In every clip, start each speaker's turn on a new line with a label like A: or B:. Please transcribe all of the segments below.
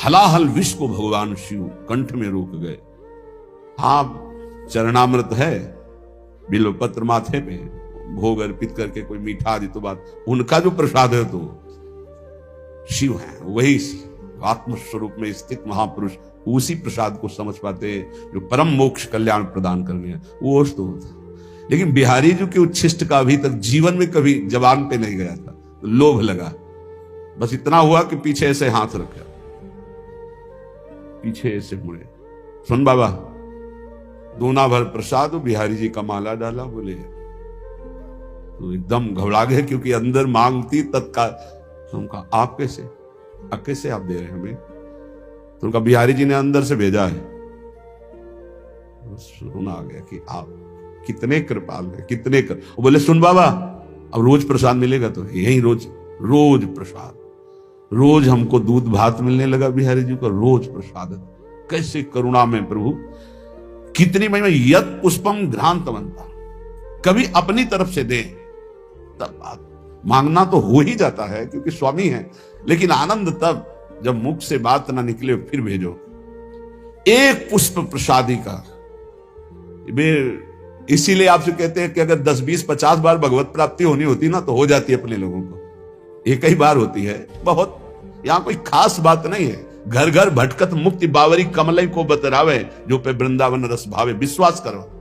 A: हलाहल विष को भगवान शिव कंठ में रोक गए। हाँ, चरणामृत है, बिल्वपत्र माथे पे, भोग अर्पित करके कोई मीठा आदि तो बात, उनका जो प्रसाद है तो शिव है, वही आत्म स्वरूप में स्थित महापुरुष उसी प्रसाद को समझ पाते हैं जो परम मोक्ष कल्याण प्रदान करने हैं, वो तो होता। लेकिन बिहारी जी के उच्छिष्ट का अभी तक जीवन में कभी जबान पे नहीं गया था, तो लोभ लगा, बस इतना हुआ कि पीछे ऐसे हाथ रखा, पीछे ऐसे मुड़े, सुन बाबा दूना भर प्रसाद, बिहारी जी का माला डाला, बोले तो एकदम घबरा गए क्योंकि अंदर मांगती तत्काल। तो उनका आप कैसे आप दे रहे हैं हमें? तो उनका बिहारी जी ने अंदर से भेजा है। सुना आ गया कि आप कितने कृपाल हैं, कितने वो बोले सुन बाबा अब रोज प्रसाद मिलेगा, तो यही रोज प्रसाद, रोज हमको दूध भात मिलने लगा बिहारी जी को, रोज प्रसाद। कैसे करुणा में प्रभु, कितनी महिमा। यत पुष्पम घ्रांतवंता, कभी अपनी तरफ से दे तब बात, मांगना तो हो ही जाता है क्योंकि स्वामी है, लेकिन आनंद तब जब मुख से बात ना निकले फिर भेजो। एक पुष्प प्रसादी का, इसीलिए आपसे कहते हैं कि अगर 10, 20, 50 बार भगवत प्राप्ति होनी होती ना तो हो जाती है अपने लोगों को, एक ही बार होती है बहुत, यहां कोई खास बात नहीं है। घर घर भटकत मुक्ति बावरी कमलई को बतरावे, जो पे वृंदावन रस भावे, विश्वास करो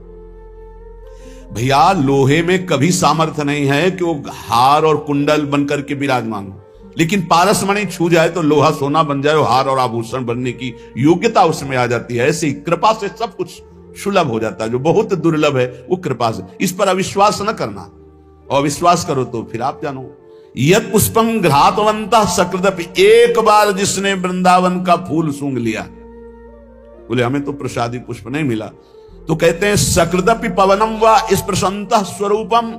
A: भैया। लोहे में कभी सामर्थ्य नहीं है कि वो हार और कुंडल बनकर के विराजमान हो, लेकिन पारसमणि छू जाए तो लोहा सोना बन जाए, हार और आभूषण बनने की योग्यता उसमें आ जाती है। ऐसी कृपा से सब कुछ सुलभ हो जाता है, जो बहुत दुर्लभ है वो कृपा से। इस पर अविश्वास न करना, और विश्वास करो तो फिर आप जानो। यद पुष्पम घ्रातवंता सकृदपि, एक बार जिसने वृंदावन का फूल सूंघ लिया, बोले हमें तो प्रसादी पुष्प नहीं मिला, तो कहते हैं सकृदपि पवनम व स्पृशंतः स्वरूपम,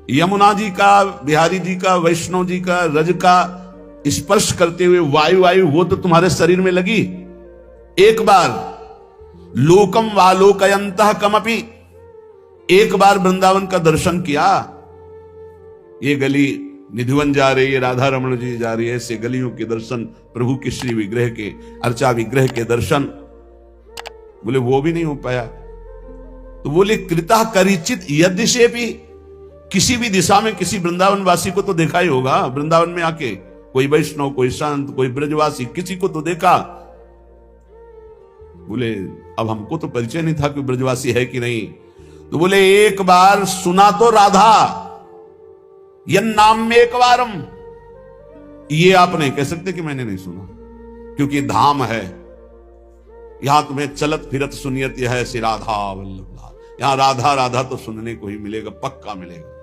A: यमुना जी का, बिहारी जी का, वैष्णव जी का रज का स्पर्श करते हुए वायु वो तो तुम्हारे शरीर में लगी। एक बार लोकम वालोकयंतः कमपि, एक बार वृंदावन का दर्शन किया। ये गली निधिवन जा रही है, राधा रमण जी जा रही है, ऐसे गलियों के दर्शन, प्रभु के श्री विग्रह के, अर्चा विग्रह के दर्शन, बोले वो भी नहीं हो पाया। तो बोले कृता करिचित यदिशे भी, किसी भी दिशा में किसी वृंदावन वासी को तो देखा ही होगा, वृंदावन में आके कोई वैष्णव, कोई संत, कोई ब्रजवासी, किसी को तो देखा। बोले अब हमको तो परिचय नहीं था कि ब्रजवासी है कि नहीं। तो बोले एक बार सुना तो राधा, यन नाम में एक बारम, ये आप नहीं कह सकते कि मैंने नहीं सुना, क्योंकि धाम है, यहां तुम्हें चलत फिरत सुनियत यह है श्री राधा वल्लभ, यहां राधा राधा तो सुनने को ही मिलेगा, पक्का मिलेगा।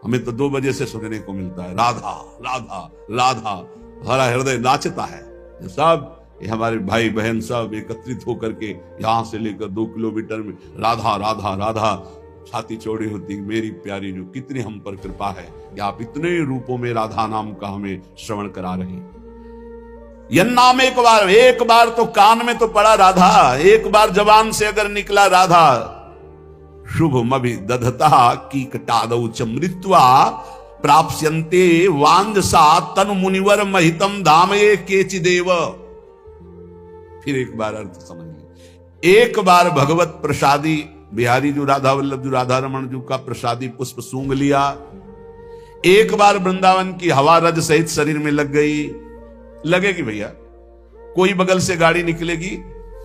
A: हमें तो 2 बजे से सुनने को मिलता है राधा राधा राधा, हमारा हृदय नाचता है। सब हमारे भाई बहन सब एकत्रित होकर के यहां से लेकर 2 किलोमीटर में राधा राधा राधा, छाती चौड़ी होती, मेरी प्यारी जो कितनी हम पर कृपा है कि आप इतने रूपों में राधा नाम का हमें श्रवण करा रहे हैं। यह नाम एक बार तो कान में तो पड़ा राधा, एक बार जबान से अगर निकला राधा, शुभमभि दधता कीकटादौ च मृत्वा प्राप्स्यन्ते वांजसा तनु मुनिवर महितम धामये केचिदेव। फिर एक बार अर्थ समझ लीजिए, एक बार भगवत प्रसादी बिहारी जो राधा वल्लभ जो राधा रमण जी का प्रसादी पुष्प सूंघ लिया, एक बार वृंदावन की हवा रज सहित शरीर में लग गई, लगेगी भैया, कोई बगल से गाड़ी निकलेगी,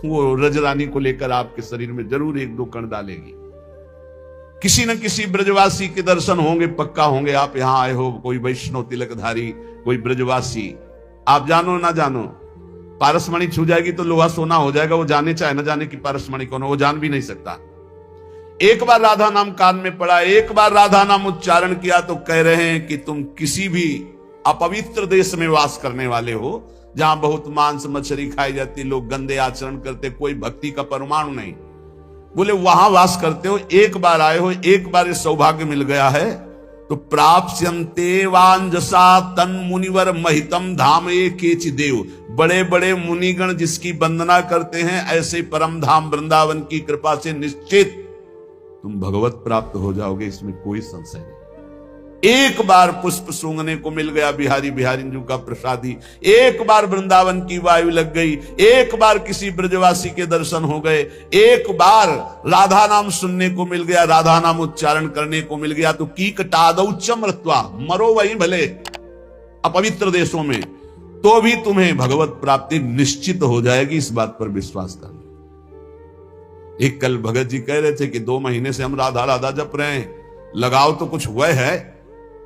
A: वो रजरानी को लेकर आपके शरीर में जरूर 1-2 कण डालेगी। किसी न किसी ब्रजवासी के दर्शन होंगे, पक्का होंगे। आप यहां आए हो, कोई वैष्णव तिलकधारी, कोई ब्रजवासी, आप जानो ना जानो, पारसमणि छू जाएगी तो लोहा सोना हो जाएगा, वो जाने चाहे न जाने की पारसमणि कौन हो, वो जान भी नहीं सकता। एक बार राधा नाम कान में पड़ा, एक बार राधा नाम उच्चारण किया, तो कह रहे हैं कि तुम किसी भी अपवित्र देश में वास करने वाले हो, जहां बहुत मांस मछली खाई जाती, लोग गंदे आचरण करते, कोई भक्ति का परमाणु नहीं, बोले वहां वास करते हो, एक बार आए हो, एक बार ये सौभाग्य मिल गया है, तो प्राप्स्यन्ते वांजसा तन मुनिवर महितम धाम ये केचिदेव। बड़े बड़े मुनिगण जिसकी वंदना करते हैं, ऐसे परम धाम वृंदावन की कृपा से निश्चित तुम भगवत प्राप्त हो जाओगे, इसमें कोई संशय नहीं। एक बार पुष्प सूंघने को मिल गया बिहारी बिहारिंजू का प्रसादी, एक बार वृंदावन की वायु लग गई, एक बार किसी ब्रजवासी के दर्शन हो गए, एक बार राधा नाम सुनने को मिल गया, राधा नाम उच्चारण करने को मिल गया, तो कीकटादौच्च मृत्वा, मरो वहीं भले अपवित्र देशों में, तो भी तुम्हें भगवत प्राप्ति निश्चित हो जाएगी। इस बात पर विश्वास करना। एक कल भगत जी कह रहे थे कि 2 महीने से हम राधा राधा जप रहे हैं, लगाव तो कुछ हुआ है।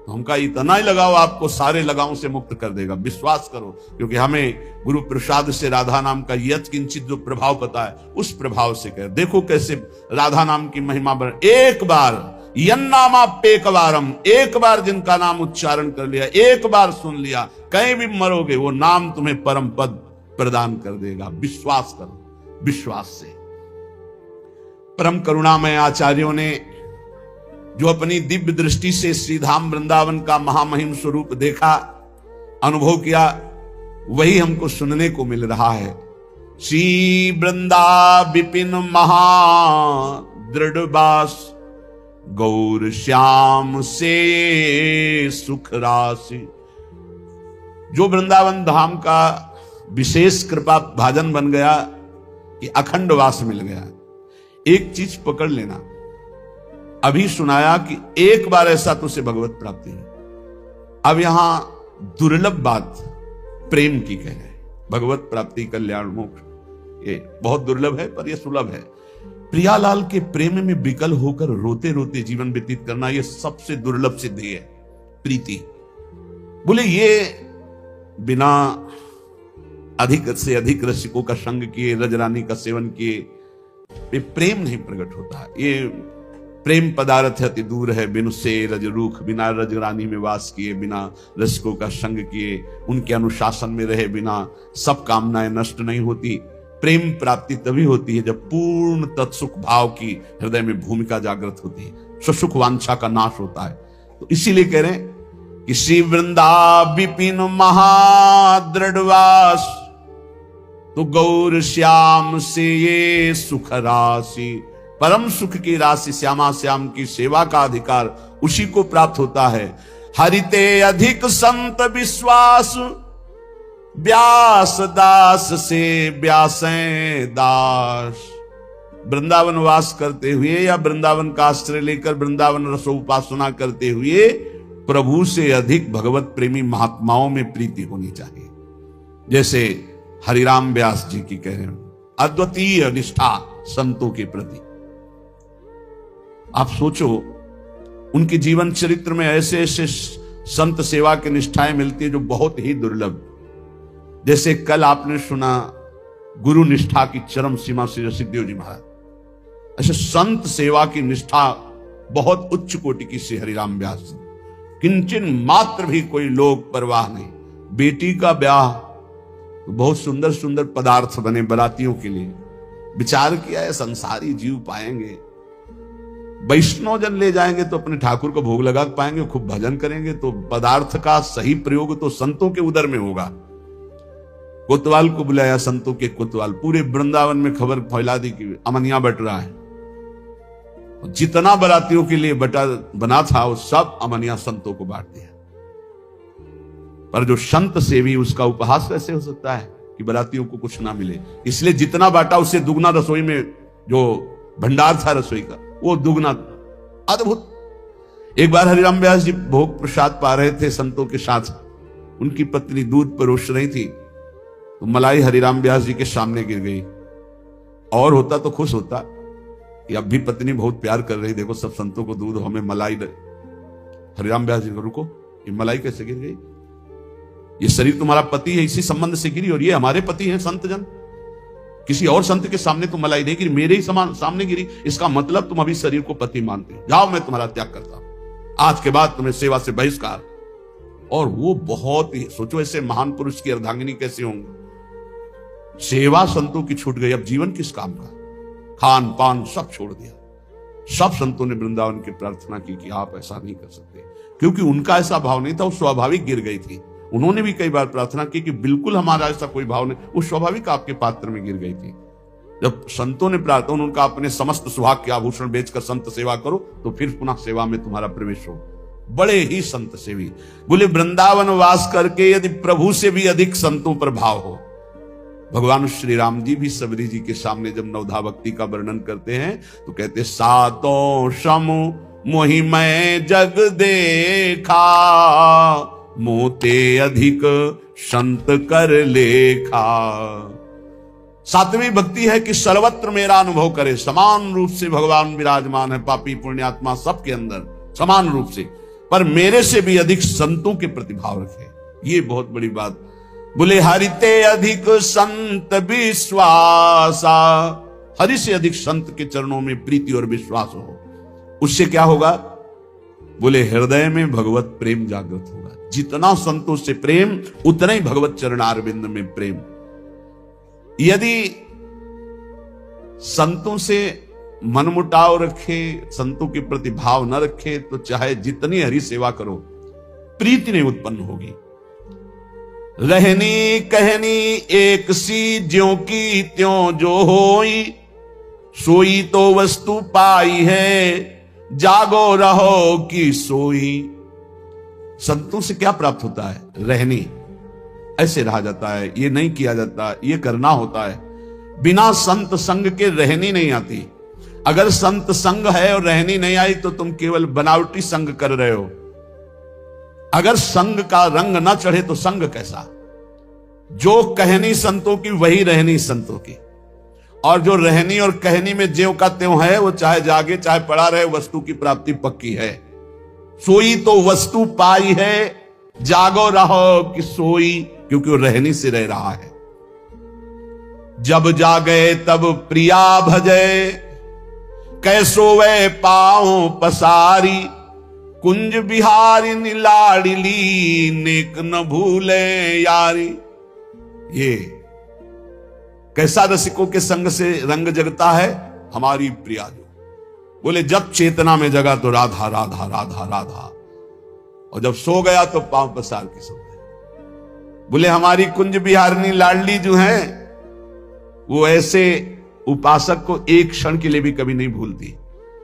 A: तो हम कहा इतना ही लगाव आपको सारे लगावों से मुक्त कर देगा, विश्वास करो, क्योंकि हमें गुरु प्रसाद से राधा नाम का यत् किंचित जो प्रभाव पता है, उस प्रभाव से कह देखो कैसे राधा नाम की महिमा बढ़। एक बार यन्नामाप्येकवारम, एक बार जिनका नाम उच्चारण कर लिया, एक बार सुन लिया, कहीं भी मरोगे वो नाम तुम्हें परम पद प्रदान कर देगा। विश्वास करो, विश्वास से। परम करुणामय आचार्यों ने जो अपनी दिव्य दृष्टि से श्रीधाम वृंदावन का महामहिम स्वरूप देखा, अनुभव किया, वही हमको सुनने को मिल रहा है। श्री वृंदा विपिन महा दृढ़वास, गौर श्याम से सुख राशि। जो वृंदावन धाम का विशेष कृपा भाजन बन गया कि अखंड वास मिल गया। एक चीज पकड़ लेना, अभी सुनाया कि एक बार ऐसा तुझसे भगवत प्राप्ति है। अब यहां दुर्लभ बात प्रेम की कह रहे, भगवत प्राप्ति कल्याण मोक्ष, ये बहुत दुर्लभ है पर यह सुलभ है। प्रियालाल के प्रेम में विकल होकर रोते रोते जीवन व्यतीत करना, यह सबसे दुर्लभ सिद्धि है, प्रीति। बोले ये बिना अधिक से अधिक रसिकों का संग किए, रजरानी का सेवन किए, ये प्रेम नहीं प्रकट होता। ये प्रेम पदार्थ अति दूर है, बिनु से रज रूख, बिना रजरानी में वास किए, बिना रसिकों का संग किए, उनके अनुशासन में रहे बिना सब कामनाएं नष्ट नहीं होती। प्रेम प्राप्ति तभी होती है जब पूर्ण तत्सुख भाव की हृदय में भूमिका जागृत होती है, सुसुख वांछा का नाश होता है। तो इसीलिए कह रहे हैं कि श्री वृंदा विपिन महादृढ़वास, तो गौर श्याम से ये सुख राशि, परम सुख की राशि श्यामा श्याम की सेवा का अधिकार उसी को प्राप्त होता है। हरिते अधिक संत विश्वास, व्यास दास से व्यासें दास। वृंदावन वास करते हुए या वृंदावन का आश्रय लेकर वृंदावन रसोपासना करते हुए प्रभु से अधिक भगवत प्रेमी महात्माओं में प्रीति होनी चाहिए। जैसे हरिराम व्यास जी की कह रहे हैं, अद्वितीय निष्ठा संतों के प्रति। आप सोचो उनके जीवन चरित्र में ऐसे ऐसे संत सेवा की निष्ठाएं मिलती है जो बहुत ही दुर्लभ। जैसे कल आपने सुना गुरु निष्ठा की चरम सीमा से सिद्धदेव जी महाराज, ऐसे संत सेवा की निष्ठा बहुत उच्च कोटि की श्री हरिराम व्यास जी। किंचन मात्र भी कोई लोक परवाह नहीं। बेटी का ब्याह तो बहुत सुंदर सुंदर पदार्थ बने बरातियों के लिए, विचार किया है संसारी जीव पाएंगे, वैष्णव जन ले जाएंगे तो अपने ठाकुर को भोग लगा पाएंगे, खूब भजन करेंगे, तो पदार्थ का सही प्रयोग तो संतों के उदर में होगा। कोतवाल को बुलाया, संतों के कोतवाल, पूरे वृंदावन में खबर फैला दी कि अमनिया बट रहा है। जितना बरातियों के लिए बना था वो सब अमनिया संतों को बांट दिया। पर जो संत सेवी, उसका उपहास कैसे हो सकता है कि बरातियों को कुछ ना मिले। इसलिए जितना बांटा उससे दुगना रसोई में जो भंडार था रसोई का, वो दुगना अद्भुत। एक बार हरिराम व्यास जी भोग प्रसाद पा रहे थे संतों के साथ, उनकी पत्नी दूध परोस रही थी, तो मलाई हरिराम व्यास जी के सामने गिर गई। और होता तो खुश होता कि अब भी पत्नी बहुत प्यार कर रही, देखो सब संतों को दूध, हमें मलाई। हरिराम व्यास जी को, रुको, ये मलाई कैसे गिर गई? ये शरीर तुम्हारा पति है, इसी संबंध से गिरी, और ये हमारे पति हैं संत जन। किसी और संत के सामने तुम मलाई नहीं गिरी, मेरे ही सामने गिरी। इसका मतलब तुम अभी शरीर को पति मानते हो। जाओ, मैं तुम्हारा त्याग करता हूं, आज के बाद तुम्हें सेवा से बहिष्कार। और वो बहुत ही, सोचो ऐसे महान पुरुष की अर्धांगिनी कैसे होंगे। सेवा संतों की छूट गई, अब जीवन किस काम का? खान पान सब छोड़ दिया। सब संतों ने वृंदावन की प्रार्थना की कि आप ऐसा नहीं कर सकते, क्योंकि उनका ऐसा भाव नहीं था, वो स्वाभाविक गिर गई थी। उन्होंने भी कई बार प्रार्थना की कि बिल्कुल हमारा ऐसा कोई भाव नहीं, वो स्वाभाविक आपके पात्र में गिर गई थी। जब संतों ने प्रार्थना, उनका अपने समस्त सुहाग के आभूषण बेचकर संत सेवा करो, तो फिर पुनः सेवा में तुम्हारा प्रवेश हो। बड़े ही संत सेवी। बोले वृंदावन वास करके यदि प्रभु से भी अधिक संतों पर भाव हो। भगवान श्री राम जी भी सबरी जी के सामने जब नवधा भक्ति का वर्णन करते हैं तो कहते सातों सम मोहि मैं जग देखा, मोते अधिक संत कर लेखा। सातवीं भक्ति है कि सर्वत्र मेरा अनुभव करे, समान रूप से भगवान विराजमान है, पापी पुण्यात्मा सबके अंदर समान रूप से, पर मेरे से भी अधिक संतों के प्रति भाव रखे। ये बहुत बड़ी बात। बोले हरिते अधिक संत विश्वासा, हरि से अधिक संत के चरणों में प्रीति और विश्वास हो, उससे क्या होगा? बोले हृदय में भगवत प्रेम जागृत होगा। जितना संतों से प्रेम उतना ही भगवत चरणारविंद में प्रेम। यदि संतों से मनमुटाव रखे, संतों के प्रति भाव न रखे, तो चाहे जितनी हरि सेवा करो प्रीति नहीं उत्पन्न होगी। रहनी कहनी एक सी ज्यों की त्यों जो होई, सोई तो वस्तु पाई है, जागो रहो कि सोई। संतों से क्या प्राप्त होता है? रहनी, ऐसे रहा जाता है, ये नहीं किया जाता, ये करना होता है। बिना संत संग के रहनी नहीं आती। अगर संत संग है और रहनी नहीं आई तो तुम केवल बनावटी संग कर रहे हो। अगर संग का रंग ना चढ़े तो संग कैसा? जो कहनी संतों की वही रहनी संतों की, और जो रहनी और कहनी में ज्यों का त्यों है, वो चाहे जागे चाहे पड़ा रहे, वस्तु की प्राप्ति पक्की है। सोई तो वस्तु पाई है, जागो रहो कि सोई, क्योंकि वो रहनी से रह रहा है। जब जागे तब प्रिया भजे, कैसो वे पाओ पसारी, कुंज बिहारी लाडली, नेक न भूले यारी। ये कैसा रसिकों के संग से रंग जगता है? हमारी प्रिया जो बोले जब चेतना में जगा तो राधा राधा राधा राधा, और जब सो गया तो पांव पसार के सो गया। बोले हमारी कुंज बिहारिनी लाडली जो है वो ऐसे उपासक को एक क्षण के लिए भी कभी नहीं भूलती।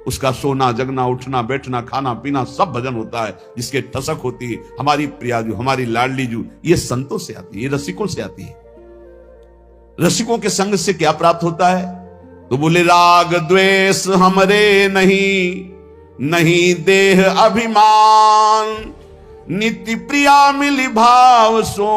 A: उसका सोना जगना उठना बैठना खाना पीना सब भजन होता है, जिसके ठसक होती है। हमारी प्रिया जो, हमारी लाडली जो, ये संतों से आती है, ये रसिकों से आती है। रसिकों के संग से क्या प्राप्त होता है? तो बोले राग द्वेष हमरे नहीं, नहीं देह अभिमान, नित्य प्रिया मिली भाव सो,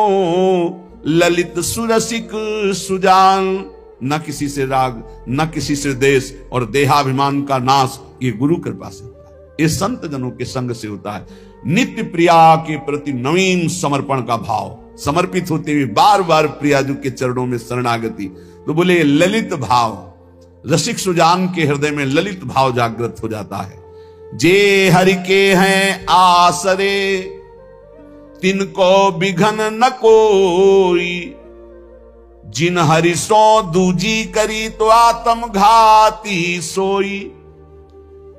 A: ललित सुरसिक सुजान। न किसी से राग, न किसी से देश, और देहाभिमान का नाश ये गुरु कृपा से होता है, ये संत जनों के संग से होता है। नित्य प्रिया के प्रति नवीन समर्पण का भाव, समर्पित होते हुए बार बार प्रियाजू के चरणों में शरणागति। तो बोले ललित भाव, रसिक सुजान के हृदय में ललित भाव जागृत हो जाता है। जे हरि के हैं आसरे, तिनको बिघन न कोई, जिन हरि सो दूजी करी तो आत्म घाती सोई।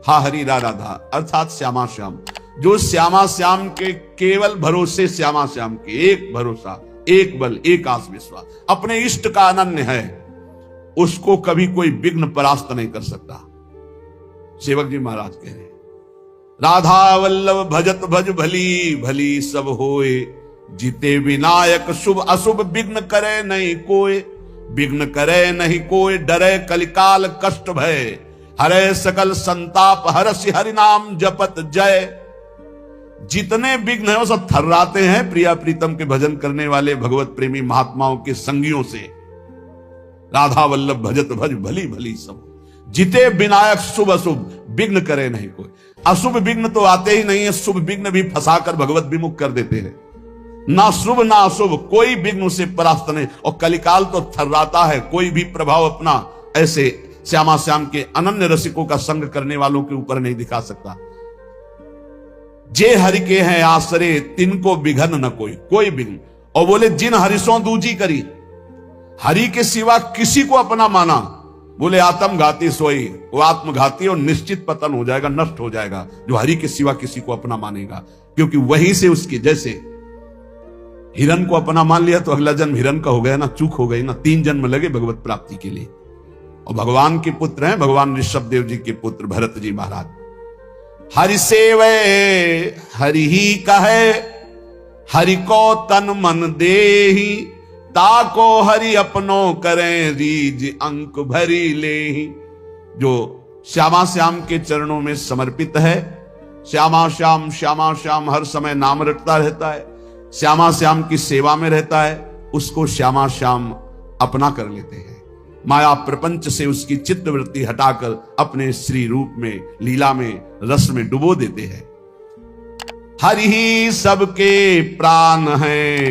A: हा हरि राधा अर्थात श्यामा श्याम, जो श्यामा श्याम के केवल भरोसे, श्यामा श्याम के एक भरोसा, एक बल, एक आस विश्वास, अपने इष्ट का अनन्य है, उसको कभी कोई विघ्न परास्त नहीं कर सकता। सेवक जी महाराज कह रहे राधा वल्लभ भजत भज भली, भली सब होए, जीते विनायक शुभ अशुभ, विघ्न करे नहीं कोई, विघ्न करे नहीं कोई, डरे कलिकाल कष्ट भय, हरे सकल संताप, हरसि हरि नाम जपत जय। जितने विघ्न है वो सब थर्राते हैं प्रिया प्रीतम के भजन करने वाले भगवत प्रेमी महात्माओं के संगियों से। राधा वल्लभ भजत भज भली भली सब, जिते विनायक शुभ अशुभ, विघ्न करे नहीं कोई। अशुभ विघ्न तो आते ही नहीं है, शुभ विघ्न भी फंसाकर भगवत विमुख कर देते हैं। ना शुभ ना अशुभ, कोई विघ्न से परास्त नहीं। और कलिकाल तो थर्राता है, कोई भी प्रभाव अपना ऐसे श्यामा श्याम के अनन्य रसिकों का संग करने वालों के ऊपर नहीं दिखा सकता। जे हरि के हैं आसरे, तिनको बिघन न कोई, कोई विघ्न। और बोले जिन हरिसों दूजी करी, हरि के सिवा किसी को अपना माना, बोले आत्मघाती सोई, वो आत्मघाती और निश्चित पतन हो जाएगा, नष्ट हो जाएगा, जो हरि के सिवा किसी को अपना मानेगा। क्योंकि वहीं से उसकी, जैसे हिरण को अपना मान लिया तो अगला जन्म हिरण का हो गया ना, चूक हो गई ना, 3 जन्म लगे भगवत प्राप्ति के लिए। और भगवान के पुत्र हैं, भगवान ऋषभ देव जी के पुत्र भरत जी महाराज। हरि सेवे हरि ही कहे, हरि को तन मन देहि, ताको हरि अपनो करें रीज अंक भरी लेहि। जो श्यामा श्याम के चरणों में समर्पित है, श्यामा श्याम हर समय नाम रटता रहता है, श्यामा श्याम की सेवा में रहता है, उसको श्यामा श्याम अपना कर लेते हैं। माया प्रपंच से उसकी चित्तवृत्ति हटाकर अपने श्री रूप में, लीला में, रस में डुबो देते हैं। हरि ही सबके प्राण है,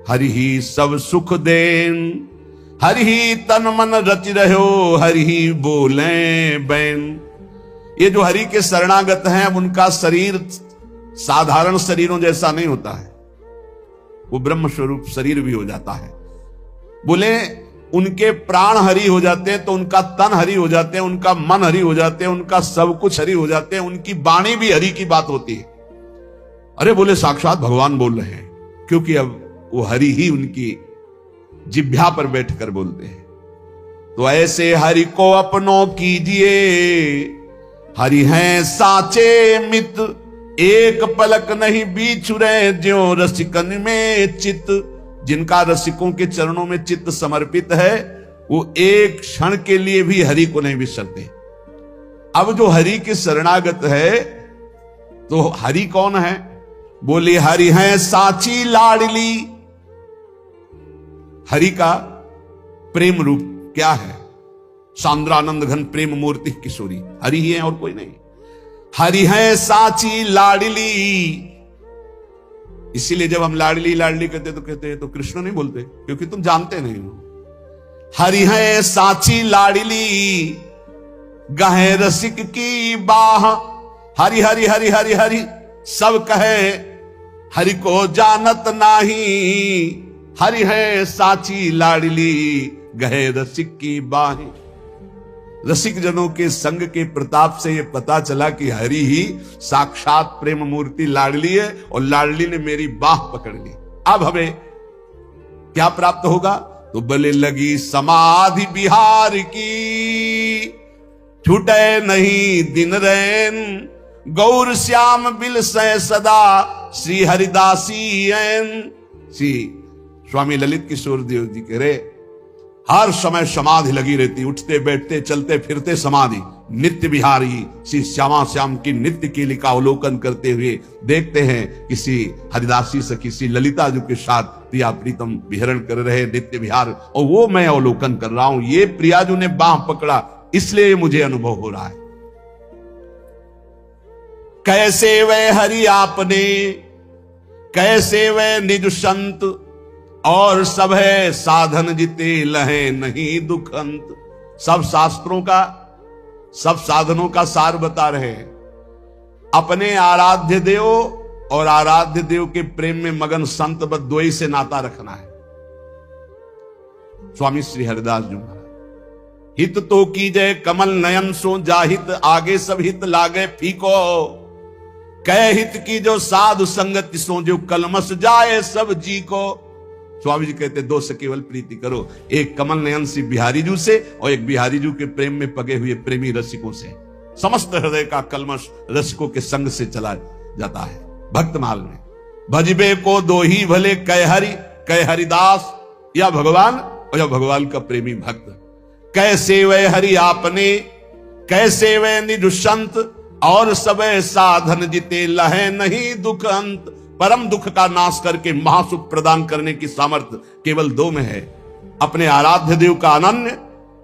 A: हरि ही सब सुख देन, हरि ही तन मन रच रहो, हरि ही बोले बैन। ये जो हरि के शरणागत हैं, अब उनका शरीर साधारण शरीरों जैसा नहीं होता है, वो ब्रह्म स्वरूप शरीर भी हो जाता है। बोले उनके प्राण हरि हो जाते हैं तो उनका तन हरि हो जाते हैं, उनका मन हरि हो जाते हैं, उनका सब कुछ हरि हो जाते हैं, उनकी वाणी भी हरि की बात होती है। अरे बोले साक्षात भगवान बोल रहे हैं, क्योंकि अब वो हरि ही उनकी जिह्वा पर बैठकर बोलते हैं। तो ऐसे हरि को अपनों कीजिए, हरि हैं साचे मित, एक पलक नहीं बिछुरे ज्यों रसिकन में चित। जिनका रसिकों के चरणों में चित्त समर्पित है, वो एक क्षण के लिए भी हरि को नहीं बिसरते। अब जो हरि के शरणागत है, तो हरि कौन है? बोली हरि हैं साची लाडली। हरि का प्रेम रूप क्या है? सांद्रानंद घन प्रेम मूर्ति किशोरी, हरि ही है और कोई नहीं। हरि हैं साची लाडली। इसीलिए जब हम लाडली लाडली कहते हैं तो कृष्ण नहीं बोलते, क्योंकि तुम जानते नहीं हो। हरि हैं साची लाडली, गहे रसिक की बाह। हरि हरि हरि हरि हरि सब कहे, हरि को जानत नाही। हरि है साची लाडली, गहे रसिक की बाहें। रसिक जनों के संग के प्रताप से यह पता चला कि हरि ही साक्षात प्रेम मूर्ति लाडली है, और लाडली ने मेरी बाह पकड़ ली। अब हमें क्या प्राप्त होगा? तो बले लगी समाधि बिहार की, छूटे नहीं दिन रैन। गौर श्याम बिल से सदा, श्री हरिदासी ऐन। श्री स्वामी ललित किशोर देव जी कह रहे, हर समय समाधि लगी रहती, उठते बैठते चलते फिरते समाधि। नित्य बिहारी श्री श्यामा श्याम की नित्य कीली का अवलोकन करते हुए देखते हैं किसी हरिदासी से किसी ललिता जी के साथ प्रिया प्रीतम विहरण कर रहे नित्य विहार, और वो मैं अवलोकन कर रहा हूं। ये प्रियाजू ने बाह पकड़ा, इसलिए मुझे अनुभव हो रहा है। कैसे वह हरि आपने, कैसे वह निज संत, और सब है साधन जिते लहे नहीं दुख अंत। सब शास्त्रों का, सब साधनों का सार बता रहे हैं। अपने आराध्य देव और आराध्य देव के प्रेम में मगन संत बद्वई से नाता रखना है। स्वामी श्री हरिदास जी महाराज, हित तो कीजय कमल नयन सो जाहित, आगे सब हित लागे फीको। कह हित की जो साधु संगति सो, जो कलमस जाए सब जी को। स्वामी जी कहते दो से केवल प्रीति करो, एक कमल नयन सी बिहारी जू से, और एक बिहारी जू के प्रेम में पगे हुए प्रेमी रसिकों से। समस्त हृदय का कलमश रसिकों के संग से चला जाता है। भक्तमाल में भजबे को दो ही भले, कह हरिदास या भगवान, और या भगवान का प्रेमी भक्त। कैसे वह हरि आपने, कैसे वह निज संत, और सब साधन जिते लहे नहीं दुख अंत। परम दुख का नाश करके महासुख प्रदान करने की सामर्थ्य केवल दो में है, अपने आराध्य देव का अनन्य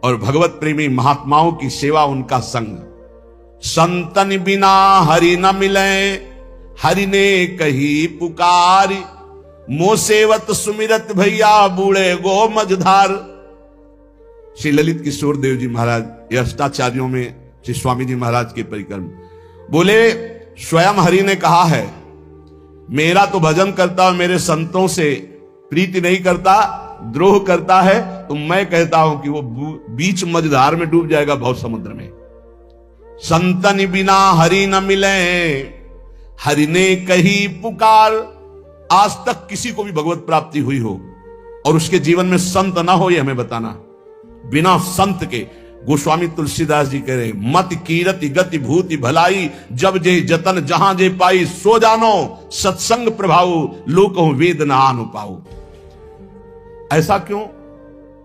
A: और भगवत प्रेमी महात्माओं की सेवा, उनका संग। संतन बिना हरि न मिले, हरि ने कही पुकारी। मोह सेवत सुमिरत भैया, बूढ़े गो मझधार। श्री ललित किशोर देव जी महाराज, ये अष्टाचार्यों में श्री स्वामी जी महाराज के परिक्रम बोले, स्वयं हरि ने कहा है, मेरा तो भजन करता और मेरे संतों से प्रीति नहीं करता, द्रोह करता है, तो मैं कहता हूं कि वो बीच मझधार में डूब जाएगा, भव समुद्र में। संतन बिना हरि न मिले, हरि ने कही पुकार। आज तक किसी को भी भगवत प्राप्ति हुई हो और उसके जीवन में संत ना हो, ये हमें बताना। बिना संत के, गोस्वामी तुलसीदास जी कह रहे, मत कीरति गति भूति भलाई, जब जे जतन जहां जे पाई, सो जानो सत्संग प्रभाव, लोक वेद न आनु पाऊ। ऐसा क्यों?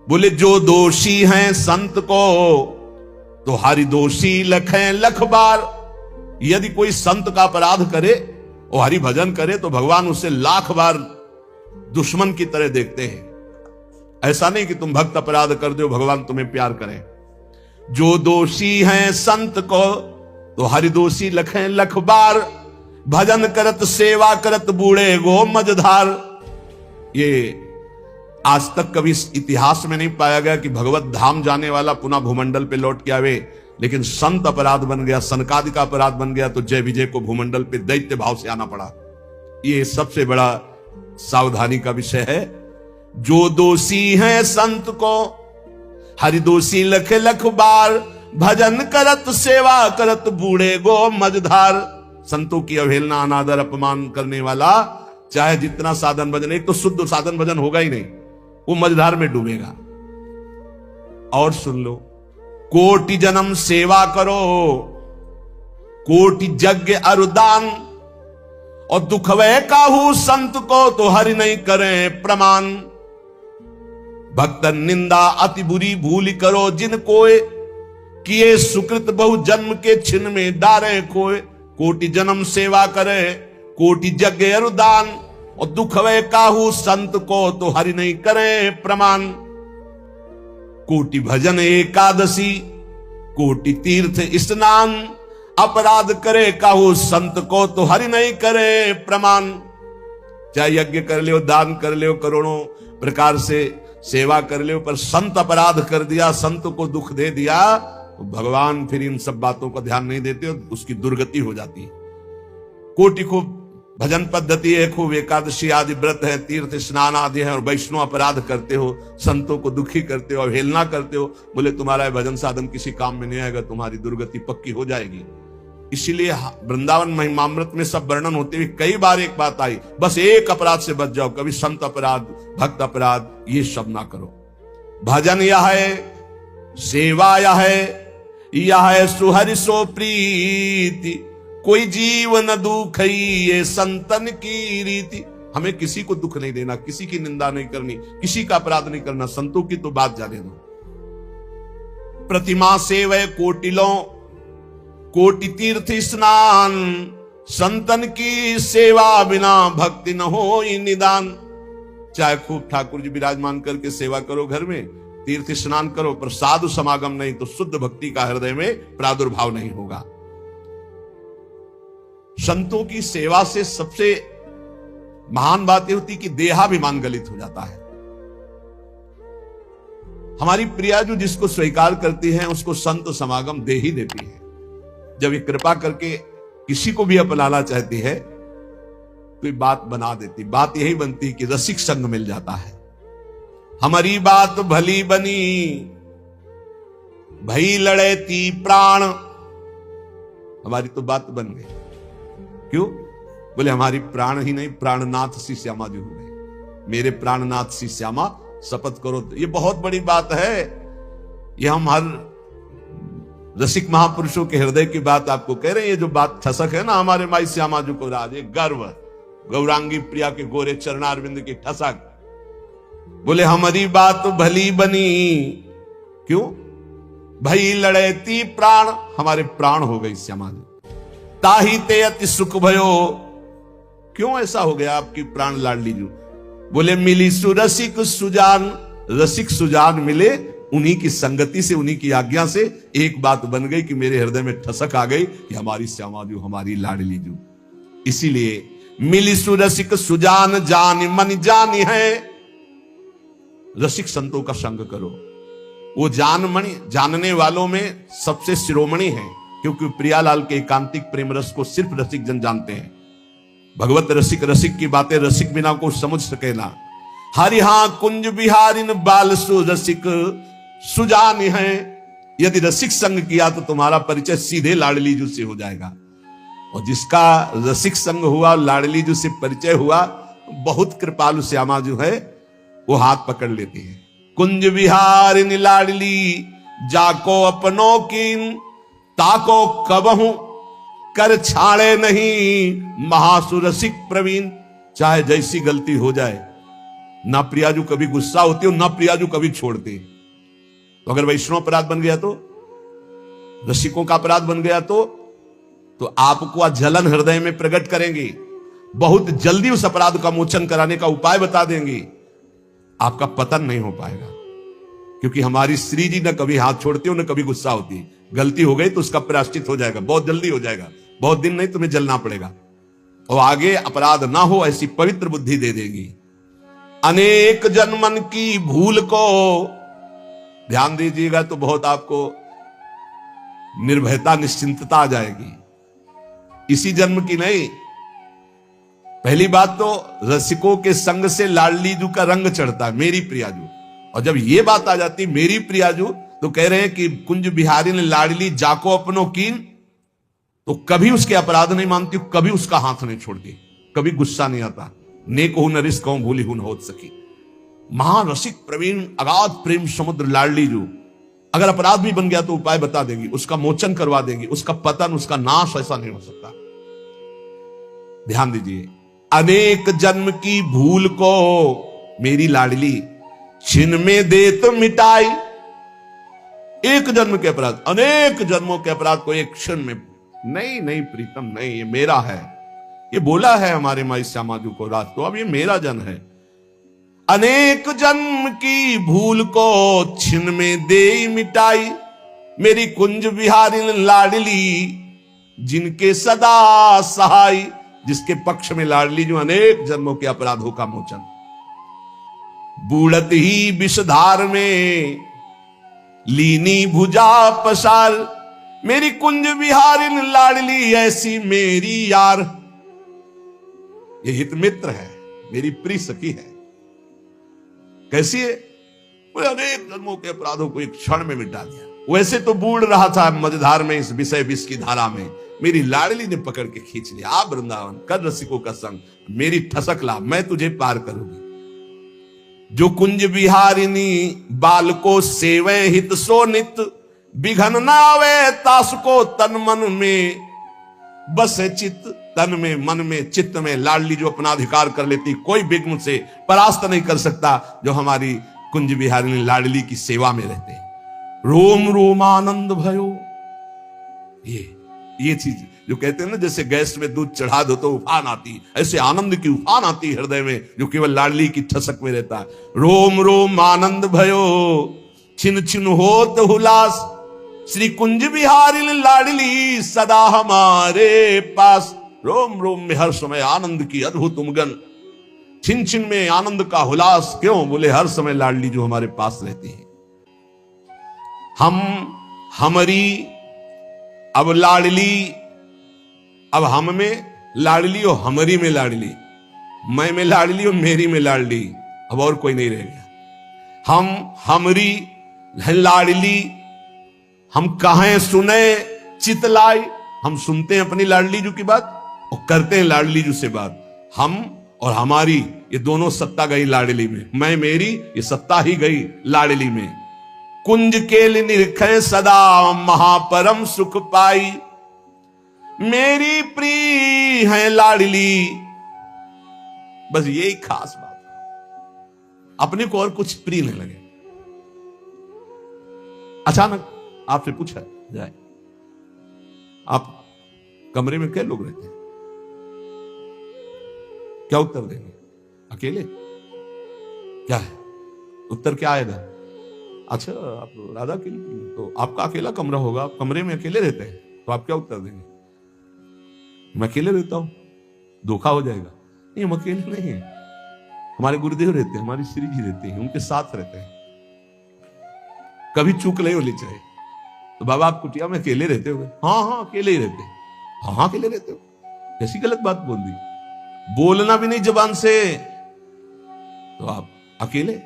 A: बोले जो दोषी हैं संत को तो हरि दोषी लखें लख बार। यदि कोई संत का अपराध करे और हरि भजन करे तो भगवान उसे लाख बार दुश्मन की तरह देखते हैं। ऐसा नहीं कि तुम भक्त अपराध कर दो भगवान तुम्हें प्यार करें। जो दोषी हैं संत को तो हरि दोषी लखें लख बार, भजन करत सेवा करत बूढ़े गो मझधार। ये आज तक कभी इतिहास में नहीं पाया गया कि भगवत धाम जाने वाला पुनः भूमंडल पे लौट के आवे, लेकिन संत अपराध बन गया, सनकादि का अपराध बन गया तो जय विजय को भूमंडल पे दैत्य भाव से आना पड़ा। ये सबसे बड़ा सावधानी का विषय है। जो दोषी हैं संत को हरि दोषी लख लख बार, भजन करत सेवा करत बूढ़े गो मझधार। संतों की अवहेलना अनादर अपमान करने वाला चाहे जितना साधन भजन, एक तो शुद्ध साधन भजन होगा ही नहीं, वो मझधार में डूबेगा। और सुन लो, कोटि जन्म सेवा करो, कोटि यज्ञ अरुदान, और दुखवे काहू संत को तो हरि नहीं करें प्रमाण। भक्त निंदा अति बुरी भूल करो, जिन कोय किए सुकृत बहु जन्म के छिन में डारे खोए। कोटि जन्म सेवा करे, कोटि यज्ञ अरुदान, और दुखवे काहू संत को तो हरि नहीं करे प्रमाण। कोटि भजन एकादशी, कोटि तीर्थ स्नान, अपराध करे काहू संत को तो हरि नहीं करे प्रमाण। चाहे यज्ञ कर ले, दान कर ले, करोड़ों प्रकार से सेवा कर ले, पर संत अपराध कर दिया, संत को दुख दे दिया, तो भगवान फिर इन सब बातों का ध्यान नहीं देते, उसकी दुर्गति हो जाती है। कोटि खूब भजन पद्धति है, खूब एकादशी आदि व्रत है, तीर्थ स्नान आदि है, और वैष्णव अपराध करते हो, संतों को दुखी करते हो, अवहेलना करते हो, बोले तुम्हारा भजन साधन किसी काम में नहीं आएगा, तुम्हारी दुर्गति पक्की हो जाएगी। इसीलिए वृंदावन महिमामृत में सब वर्णन होते हुए कई बार एक बात आई, बस एक अपराध से बच जाओ, कभी संत अपराध भक्त अपराध ये सब ना करो। भजन यह है, सेवा यह है सुहरि सो प्रीति, कोई जीव न दुख ये संतन की रीति। हमें किसी को दुख नहीं देना, किसी की निंदा नहीं करनी, किसी का अपराध नहीं करना, संतों की तो बात जाने दो। प्रतिमा सेवय कोटिलों, कोटि तीर्थ स्नान, संतन की सेवा बिना भक्ति न हो निदान। चाहे खूब ठाकुर जी विराजमान करके सेवा करो घर में, तीर्थ स्नान करो, पर साधु समागम नहीं तो शुद्ध भक्ति का हृदय में प्रादुर्भाव नहीं होगा। संतों की सेवा से सबसे महान बात यह होती कि देहाभिमान गलित हो जाता है। हमारी प्रिया जो जिसको स्वीकार करती है उसको संत समागम दे ही देती है। जब ये कृपा करके किसी को भी अपनाना चाहती है तो ये बात बना देती। बात यही बनती कि रसिक संग मिल जाता है। हमारी बात भली बनी भई लड़े ती प्राण, हमारी तो बात बन गई। क्यों? बोले हमारी प्राण ही नहीं प्राणनाथ सी श्यामा जी हो गए, मेरे प्राणनाथ सी श्यामा शपथ करो। ये बहुत बड़ी बात है। ये हम हर रसिक महापुरुषों के हृदय की बात आपको कह रहे हैं। ये जो बात ठसक है ना हमारे माई श्यामा जी को राज, ये गर्व, गौरांगी प्रिया के गोरे चरणारविंद की ठसक। बोले हमारी बात भली बनी, क्यों? भई लड़े ती प्राण, हमारे प्राण हो गई श्यामा जी। ताही ते अति सुख भयो, क्यों ऐसा हो गया आपकी प्राण लाडली जो? बोले मिली सुरसिक सुजान, रसिक सुजान मिले, उन्हीं की संगति से, उन्हीं की आज्ञा से एक बात बन गई कि मेरे हृदय में ठसक आ गई कि हमारी श्यामा जो, हमारी लाडली जो। इसीलिए मिली सुरसिक सुजान जान मन जानी है। रसिक संतों का संग करो, वो जानमणि, जानने वालों में सबसे शिरोमणि है, क्योंकि प्रियालाल के एकांतिक प्रेम रस को सिर्फ रसिक जन जानते हैं। भगवत रसिक, रसिक की बातें रसिक बिना को समझ सके ना। हरिहा कुंज बिहारिन बाल सु रसिक सुजान है। यदि रसिक संग किया तो तुम्हारा परिचय सीधे लाडली जू से हो जाएगा। और जिसका रसिक संग हुआ, लाडली जू से परिचय हुआ, बहुत कृपालु श्यामा जो है वो हाथ पकड़ लेती है। कुंज बिहारिन लाडली जाको अपनों कीन, ताको कबहू कर छाड़े नहीं, महासुरसिक प्रवीण। चाहे जैसी गलती हो जाए, ना प्रियाजू कभी गुस्सा होती हो, ना प्रियाजू कभी छोड़ती। तो अगर वैष्णव अपराध बन गया तो, रसिकों का अपराध बन गया तो आपको आज जलन हृदय में प्रकट करेंगी, बहुत जल्दी उस अपराध का मोचन कराने का उपाय बता देंगी। आपका पतन नहीं हो पाएगा, क्योंकि हमारी श्री जी न कभी हाथ छोड़ती हो, न कभी गुस्सा होती। गलती हो गई तो उसका प्रायश्चित हो जाएगा, बहुत जल्दी हो जाएगा, बहुत दिन नहीं तुम्हें जलना पड़ेगा, और आगे अपराध ना हो ऐसी पवित्र बुद्धि दे देगी। अनेक जन्मन की भूल को ध्यान दीजिएगा तो बहुत आपको निर्भयता, निश्चिंतता आ जाएगी। इसी जन्म की नहीं, पहली बात तो रसिकों के संग से लाडलीजू का रंग चढ़ता है, मेरी प्रियाजू। और जब ये बात आ जाती मेरी प्रियाजू, तो कह रहे हैं कि कुंज बिहारी ने लाडली जाको अपनों कीन, तो कभी उसके अपराध नहीं मानती, कभी उसका हाथ नहीं छोड़ती, कभी गुस्सा नहीं आता। नेक हो न रिश्क कहूं भूली हूं न होत सकी। महारसिक प्रवीण, अगाध प्रेम समुद्र लाडलीजू। अगर अपराध भी बन गया तो उपाय बता देगी, उसका मोचन करवा देगी, उसका पतन, उसका नाश ऐसा नहीं हो सकता। ध्यान दीजिए, अनेक जन्म की भूल को मेरी लाडली छिन में दे तो मिटाई। एक जन्म के अपराध, अनेक जन्मों के अपराध को एक क्षण में, नहीं नहीं प्रीतम नहीं, ये मेरा है, ये बोला है हमारे माई श्यामाजू को रात, तो अब ये मेरा जन्म है। अनेक जन्म की भूल को छिन में दे मिटाई, मेरी कुंज बिहारी लाडली जिनके सदा सहाय। जिसके पक्ष में लाडली जो अनेक जन्मों के अपराधों का मोचन। बूढ़त ही विषधार में लीनी भुजा पसार, मेरी कुंज बिहारिन लाडली ऐसी मेरी यार। ये हित मित्र है, मेरी प्रिय सखी है। कैसी है? बोले अनेक जन्मों के अपराधों को एक क्षण में मिटा दिया। वैसे तो बूढ़ रहा था मझधार में, इस विषय विष की धारा में, मेरी लाडली ने पकड़ के खींच लिया। आ वृंदावन कर रसिकों का संग, मेरी ठसक ला, मैं तुझे पार करूंगी। जो कुंज बिहारिनी बाल को सेवे हित सो नित, बिघन नावे तास को तन मन में बसे चित। तन में, मन में, चित्त में लाडली जो अपना अधिकार कर लेती, कोई विघ्न से परास्त नहीं कर सकता जो हमारी कुंज बिहारिनी लाडली की सेवा में रहते हैं। रोम रोम आनंद भयो, ये चीज जो कहते हैं ना, जैसे गैस में दूध चढ़ा दो तो उफान आती, ऐसे आनंद की उफान आती हृदय में, जो केवल लाडली की ठसक में रहता है। रोम रोम आनंद भयो छिन छिन होत हुलास, श्री कुंज बिहारी लाडली सदा हमारे पास। रोम रोम में हर समय आनंद की अद्भुत उमगन, छिन छिन में आनंद का हुलास। क्यों? बोले हर समय लाडली जो हमारे पास रहती है। हम, हमारी, अब लाडली, अब हम में लाडली और हमारी में लाडली, मैं में लाडली और मेरी में लाडली, अब और कोई नहीं रह गया। हम, हमारी लाडली, हम कहें सुने चितलाई। हम सुनते हैं अपनी लाडली जू की बात और करते हैं लाडली जू से बात। हम और हमारी ये दोनों सत्ता गई लाडली में, मैं मेरी ये सत्ता ही गई लाडली में। कुंज के निरखे सदा महापरम सुख पाई, मेरी प्रिय है लाडली। बस यही खास बात, अपने को और कुछ प्रिय नहीं लगे। अचानक आपसे पूछा जाए, आप कमरे में क्या लोग रहते हैं? क्या उत्तर देंगे? अकेले? क्या है उत्तर? क्या आएगा? अच्छा, आप राधा के लिए, तो आपका अकेला कमरा होगा, आप कमरे में अकेले रहते हैं, तो आप क्या उत्तर देंगे? मैं अकेले रहता हूं, धोखा हो जाएगा। नहीं, हम अकेले नहीं है, हमारे गुरुदेव रहते हैं, हमारी श्री जी रहते हैं, उनके साथ रहते हैं, कभी चूक नहीं होनी चाहिए। तो बाबा आप कुटिया में अकेले रहते हो? हाँ हाँ अकेले ही रहते हैं। हाँ हाँ अकेले रहते हो? कैसी गलत बात बोल दी, बोलना भी नहीं जबान से, तो आप अकेले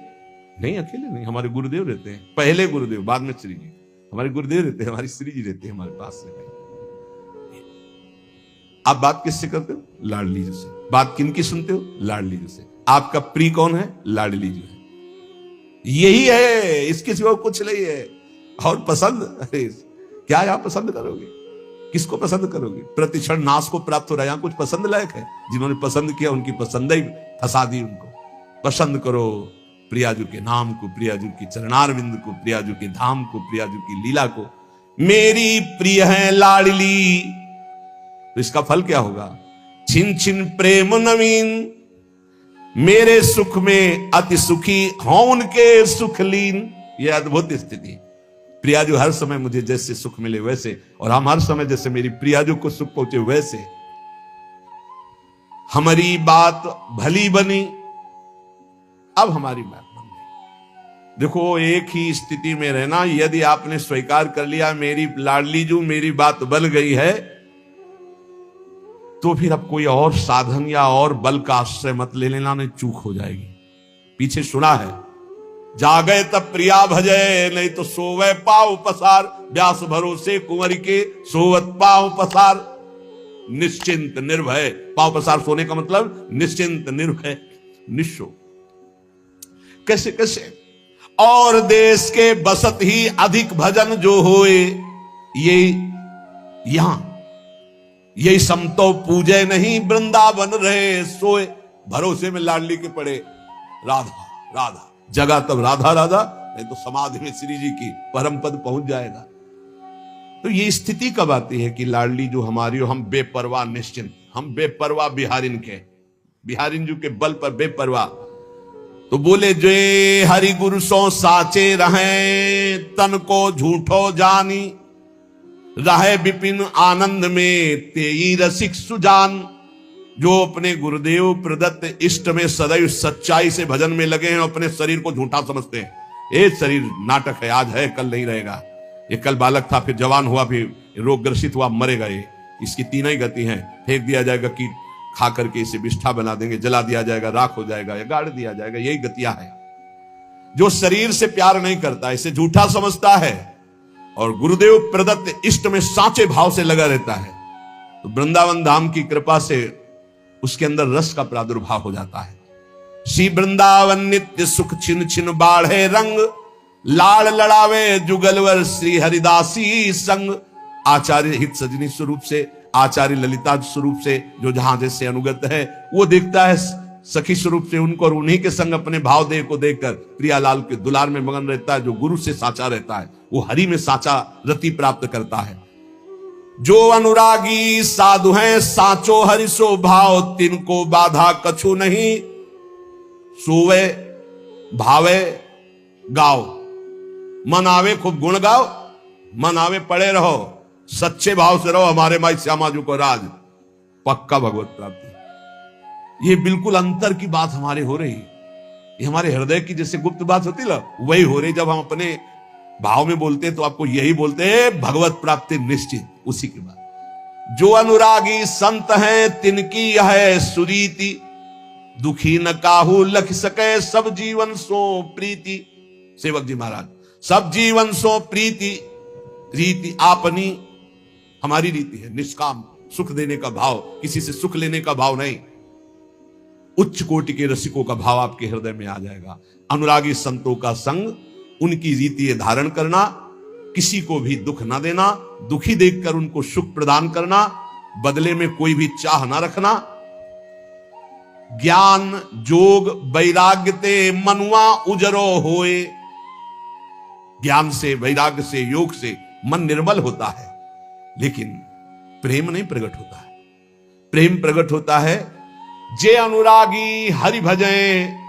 A: नहीं? अकेले नहीं, हमारे गुरुदेव रहते हैं, पहले गुरुदेव बाद में श्री जी। हमारे गुरुदेव रहते हैं, हमारी श्री जी रहते हैं हमारे पास रहते हैं। आप बात किससे करते हो? लाडली जी से। बात किनकी सुनते हो? लाडली जी से। आपका प्रिय कौन है? लाडली जी है। यही है, इसके सिवा कुछ नहीं है। और पसंद, अरे क्या यहां पसंद करोगे, किसको पसंद करोगे? प्रतिक्षण नाश को प्राप्त हो रहा है, यहां कुछ पसंद लायक है? जिन्होंने पसंद किया उनकी पसंद ही फंसा दी उनको। पसंद करो प्रियाजू के नाम को, प्रियाजू की चरणारविंद को, प्रियाजू के धाम को, प्रियाजू की लीला को। मेरी प्रिय है लाडली, तो इसका फल क्या होगा? छिन छिन प्रेम नवीन, मेरे सुख में अति सुखी हों उनके सुख लीन। यह अद्भुत स्थिति। प्रियाजू हर समय मुझे जैसे सुख मिले वैसे, और हम हर समय जैसे मेरी प्रियाजू को सुख पहुंचे वैसे। हमारी बात भली बनी, अब हमारी बात बन गई। देखो, एक ही स्थिति में रहना, यदि आपने स्वीकार कर लिया मेरी लाडली जू मेरी बात बन गई है, तो फिर अब कोई और साधन या और बल का आश्रय मत ले लेना, नहीं चूक हो जाएगी। पीछे सुना है, जागे तब प्रिया भजय, नहीं तो सोवे पाव पसार। व्यास भरोसे कुंवर के सोवत पाव पसार। निश्चिंत निर्भय, पाव पसार सोने का मतलब निश्चिंत निर्भय निशो। कैसे कैसे? और देश के बसत ही अधिक भजन जो होए, ये यहां यही समतो पूजे नहीं वृंदावन रहे सोए। भरोसे में लाडली के पड़े राधा राधा, जगह तब राधा राधा, नहीं तो समाधि में श्री जी की परम पद पहुंच जाएगा। तो ये स्थिति कब आती है कि लाडली जो हमारी हो, हम बेपरवाह निश्चिंत, हम बेपरवाह बिहारिन के, बिहारिन जी के बल पर बेपरवाह। तो बोले जे हरि गुरु सो साचे रहे, तन को झूठो जानी, रहे विपिन आनंद में तेई रसिक सुजान। जो अपने गुरुदेव प्रदत्त इष्ट में सदैव सच्चाई से भजन में लगे हैं, अपने शरीर को झूठा समझते हैं। ये शरीर नाटक है, आज है कल नहीं रहेगा। ये कल बालक था, फिर जवान हुआ, फिर रोग ग्रसित हुआ, मरेगा। ये इसकी तीन ही गति हैं, फेंक दिया जाएगा, कीट खा करके इसे विष्ठा बना देंगे, जला दिया जाएगा, राख हो जाएगा या गाड़ दिया जाएगा। यही गतियां है। जो शरीर से प्यार नहीं करता, इसे झूठा समझता है और गुरुदेव प्रदत्त इष्ट में साचे भाव से लगा रहता है, तो वृंदावन धाम की कृपा से उसके अंदर रस का प्रादुर्भाव हो जाता है। श्री वृंदावन नित्य सुख छिन छिन बाढ़े रंग, लाड़ लड़ावे जुगलवर श्री हरिदासी संग। आचार्य हित सजनी स्वरूप से, आचार्य ललिता स्वरूप से, जो जहां जैसे अनुगत है, वो देखता है सखी स्वरूप से उनको, और उन्हीं के संग अपने भाव देह को देखकर प्रियालाल के दुलार में मगन रहता है। जो गुरु से साचा रहता है, वो हरि में साचा रति प्राप्त करता है। जो अनुरागी साधु हैं साचो हरि सो भाव, तिनको बाधा कछु नहीं, सोवे भावे गाओ। मन आवे खूब गुण गाओ, मन आवे पड़े रहो, सच्चे भाव से रहो। हमारे माई श्यामा जी को राज, पक्का भगवत प्राप्ति। ये बिल्कुल अंतर की बात हमारे हो रही, ये हमारे हृदय की जैसे गुप्त बात होती ना, वही हो रही। जब हम अपने भाव में बोलते हैं तो आपको यही बोलते हैं, भगवत प्राप्ति निश्चित। उसी के बाद जो अनुरागी संत हैं तिनकी यह है सुरीति, दुखी न काहू लख सके सब जीवन सो प्रीति। सेवक जी महाराज, सब जीवन सो प्रीति। रीति आपनी, हमारी रीति है निष्काम, सुख देने का भाव, किसी से सुख लेने का भाव नहीं। उच्च कोटि के रसिकों का भाव आपके हृदय में आ जाएगा। अनुरागी संतों का संग, उनकी रीति धारण करना, किसी को भी दुख ना देना, दुखी देखकर उनको सुख प्रदान करना, बदले में कोई भी चाह ना रखना। ज्ञान जोग वैराग्य ते मनुआ उजरो होए। ज्ञान से, वैराग्य से, योग से मन निर्मल होता है, लेकिन प्रेम नहीं प्रकट होता है। प्रेम प्रकट होता है जे अनुरागी हरि भजें।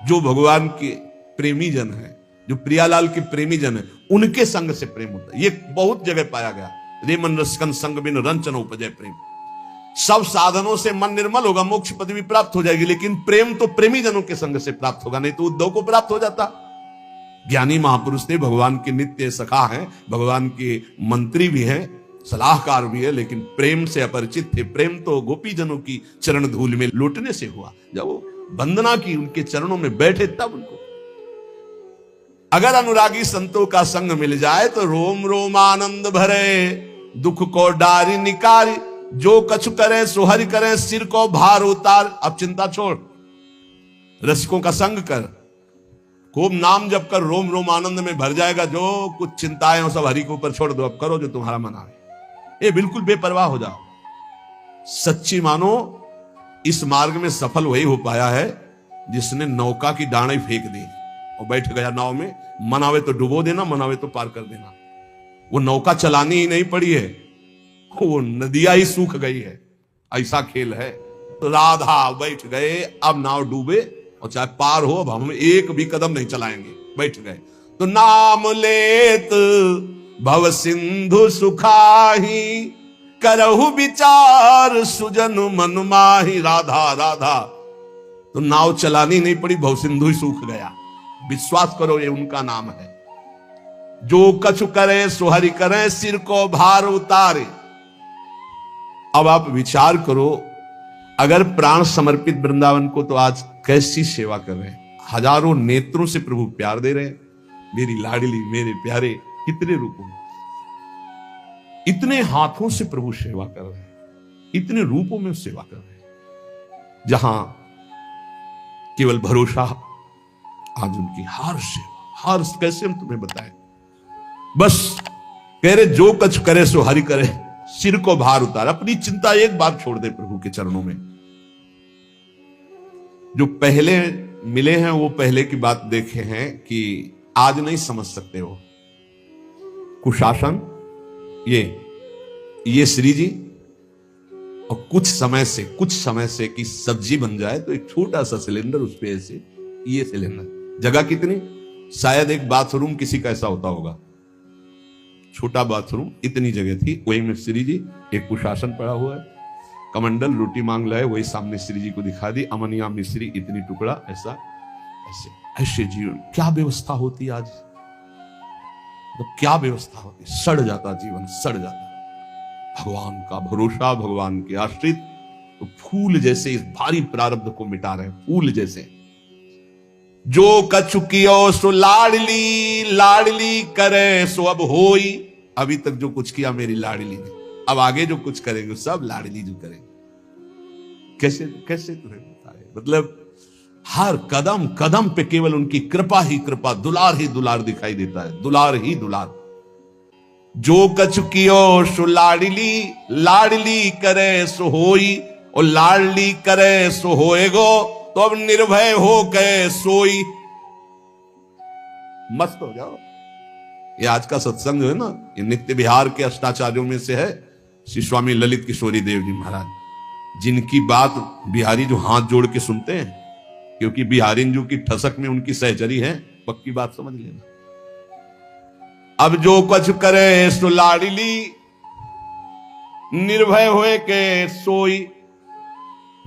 A: जो भगवान के प्रेमी जन है, जो प्रियालाल के प्रेमी जन है, उनके संग से प्रेम होता है। ये बहुत जगह पाया गया। रे मन रसकन संग बिन रंचन उपजय प्रेम। सब साधनों से मन निर्मल होगा, मोक्ष पदवी प्राप्त हो जाएगी, लेकिन प्रेम तो प्रेमी जनों के संग से प्राप्त होगा, नहीं तो उद्धव को प्राप्त हो जाता। ज्ञानी महापुरुष थे, भगवान के नित्य सखा हैं, भगवान के मंत्री भी हैं, सलाहकार भी है, लेकिन प्रेम से अपरिचित थे। प्रेम तो गोपी जनों की चरण धूल में लौटने से हुआ, जब वो वंदना की, उनके चरणों में बैठे तब उनको। अगर अनुरागी संतों का संग मिल जाए तो रोम रोम आनंद भरे, दुख को डारी निकारी, जो कछु करे सो हरि करे, सिर को भार उतार। अब चिंता छोड़, रसिकों का संग कर, खूब नाम जप कर रोम रोम आनंद में भर जाएगा। जो कुछ चिंताएं हो सब हरि के ऊपर छोड़ दो, अब करो जो तुम्हारा मन आए। ये बिल्कुल बेपरवाह हो जाओ। सच्ची मानो इस मार्ग में सफल वही हो पाया है जिसने नौका की डांडी फेंक दी और बैठ गया नाव में। मनावे तो डुबो देना, मनावे तो पार कर देना। वो नौका चलानी ही नहीं पड़ी है, वो नदियां ही सूख गई है। ऐसा खेल है। तो राधा बैठ गए, अब नाव डूबे और चाहे पार हो, अब हम एक भी कदम नहीं चलाएंगे, बैठ गए। तो नाम लेत भव सिंधु सुखाही, करहु विचार सुजन मन माही। राधा राधा, तो नाव चलानी नहीं पड़ी, भव सिंधु ही सूख गया। विश्वास करो ये उनका नाम है। जो कछु करे सो हरि करे, सिर को भार उतारे। अब आप विचार करो, अगर प्राण समर्पित वृंदावन को, तो आज कैसी सेवा कर रहे हैं। हजारों नेत्रों से प्रभु प्यार दे रहे हैं। मेरी लाडली, मेरे प्यारे, कितने रूपों में, इतने हाथों से प्रभु सेवा कर रहे हैं, इतने रूपों में सेवा कर रहे हैं। जहां केवल भरोसा, आज उनकी हर सेवा, हर, कैसे हम तुम्हें बताएं। बस कह रहे जो कछ करे सो हरि करे, सिर को भार उतार। अपनी चिंता एक बार छोड़ दे प्रभु के चरणों में। जो पहले मिले हैं वो पहले की बात देखे हैं कि आज नहीं समझ सकते हो। कुशासन, ये श्री जी, और कुछ समय से कि सब्जी बन जाए तो एक छोटा सा सिलेंडर, उस पे ऐसे ये सिलेंडर, जगह कितनी, शायद एक बाथरूम किसी का ऐसा होता होगा, छोटा बाथरूम, इतनी जगह थी। वही में श्री जी, एक कुशासन पड़ा हुआ है, कमंडल, रोटी मांग लाए, वही सामने श्री जी को दिखा दी। अमनिया मिश्री इतनी टुकड़ा, ऐसा ऐसे ऐसे जीवन। क्या व्यवस्था होती आज, तो क्या व्यवस्था होती, सड़ जाता जीवन, सड़ जाता। भगवान का भरोसा, भगवान के आश्रित, तो फूल जैसे इस भारी प्रारब्ध को मिटा रहे हैं, फूल जैसे। जो कछु कियो सो लाडली, लाडली करे सो अब होई। अभी तक जो कुछ किया मेरी लाडली ने, अब आगे जो कुछ करेंगे सब लाडली जो करेंगे। कैसे कैसे तुम्हें बताए, मतलब हर कदम कदम पे केवल उनकी कृपा ही कृपा, दुलार ही दुलार दिखाई देता है, दुलार ही दुलार। जो कछु कियो सो लाडली, लाडली करे सो होई, और लाडली करे सो होएगो, तो अब निर्भय हो गए सोई। मस्त हो जाओ। ये आज का सत्संग जो है ना, ये नित्य बिहार के अष्टाचार्यों में से है श्री स्वामी ललित किशोरी देव जी महाराज, जिनकी बात बिहारी जो हाथ जोड़ के सुनते हैं, क्योंकि बिहारी जो की ठसक में उनकी सहचरी है, पक्की बात समझ लेना। अब जो कुछ करे सो लाडली, निर्भय होए के सोई।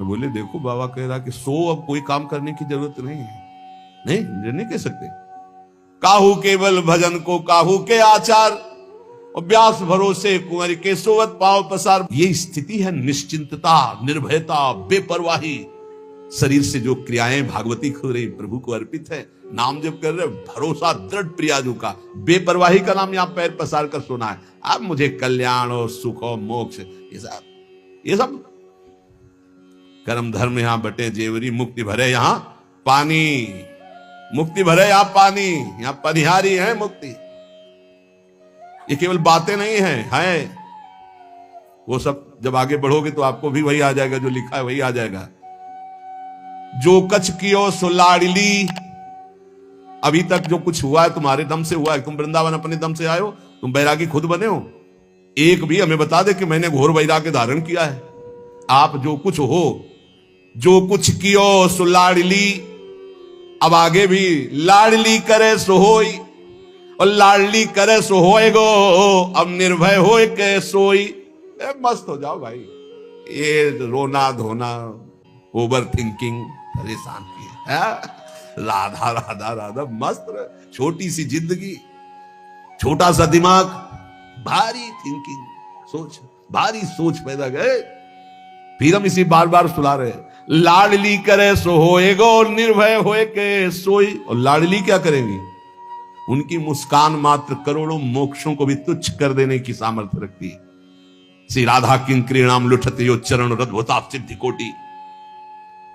A: बोले देखो बाबा कह रहा कि सो अब कोई काम करने की जरूरत नहीं है, नहीं कह सकते। काहू केवल भजन को काहू के आचार, और व्यास भरोसे कुंवर के सोवत पांव पसार। ये स्थिति है निश्चिंतता, निर्भयता, बेपरवाही। शरीर से जो क्रियाएं भागवती खो रही प्रभु को अर्पित है, नाम जब कर रहे, भरोसा दृढ़ प्रियाजू का, बेपरवाही का नाम यहां पैर पसार कर सुना है। अब मुझे कल्याण और सुख और मोक्ष, ये सब कर्म धर्म यहां बटे जेवरी, मुक्ति भरे यहां पानी, मुक्ति भरे यहां पानी, यहां परिहारी है मुक्ति। ये केवल बातें नहीं है वो सब जब आगे बढ़ोगे तो आपको भी वही आ जाएगा, जो लिखा है वही आ जाएगा। जो कछ कियो सो लाडली, अभी तक जो कुछ हुआ है तुम्हारे दम से हुआ है, तुम वृंदावन अपने दम से आए हो, तुम बैरागी खुद बने हो। एक भी हमें बता दे कि मैंने घोर वैराग्य धारण किया है। आप जो कुछ हो, जो कुछ कियो सो लाडली, अब आगे भी लाडली करे सो होई, और लाडली करे सो होएगो, अब निर्भय होए के सोई। मस्त हो जाओ भाई। ये रोना धोना, ओवर थिंकिंग परेशान की है। राधा राधा राधा, मस्त। छोटी सी जिंदगी, छोटा सा दिमाग, भारी थिंकिंग, सोच, भारी सोच पैदा गए। फिर हम इसी बार बार सुना रहे हैं, लाडली करे सो होएगो, निर्भय होए के सोई। और लाडली क्या करेंगी? उनकी मुस्कान मात्र करोड़ों मोक्षों को भी तुच्छ कर देने की सामर्थ्य रखती है। श्री राधा किंक्रीणाम लुठते यो चरण रद्भुता सिद्धि कोटि।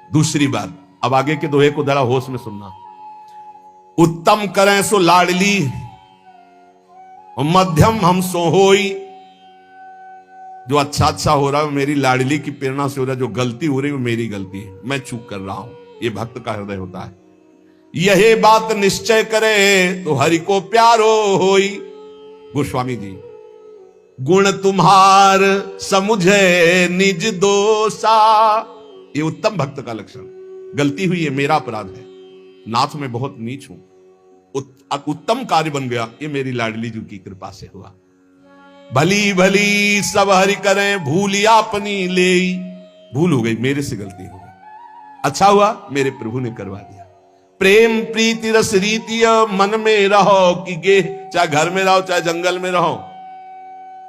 A: दूसरी बात, अब आगे के दोहे को जरा होश में सुनना। उत्तम करें सो लाडली, मध्यम हम सो होई। जो अच्छा हो रहा है मेरी लाडली की प्रेरणा से हो रहा है, जो गलती हो रही है वो मेरी गलती है, मैं चूक कर रहा हूं। ये भक्त का हृदय होता है। यही बात निश्चय करे तो हरि को प्यारो होई। गोस्वामी जी, गुण तुम्हार समुझे निज दोषा। ये उत्तम भक्त का लक्षण। गलती हुई है, मेरा अपराध है, नाथ में बहुत नीच हूं, उत्तम कार्य बन गया, ये मेरी लाडली जी की कृपा से हुआ। भली भली सब हरि करें, भूलिया अपनी ले। भूल हो गई, मेरे से गलती हो गई, अच्छा हुआ मेरे प्रभु ने करवा दिया। प्रेम प्रीति रस रीति मन में रहो कि गे, चाहे घर में रहो चाहे जंगल में रहो।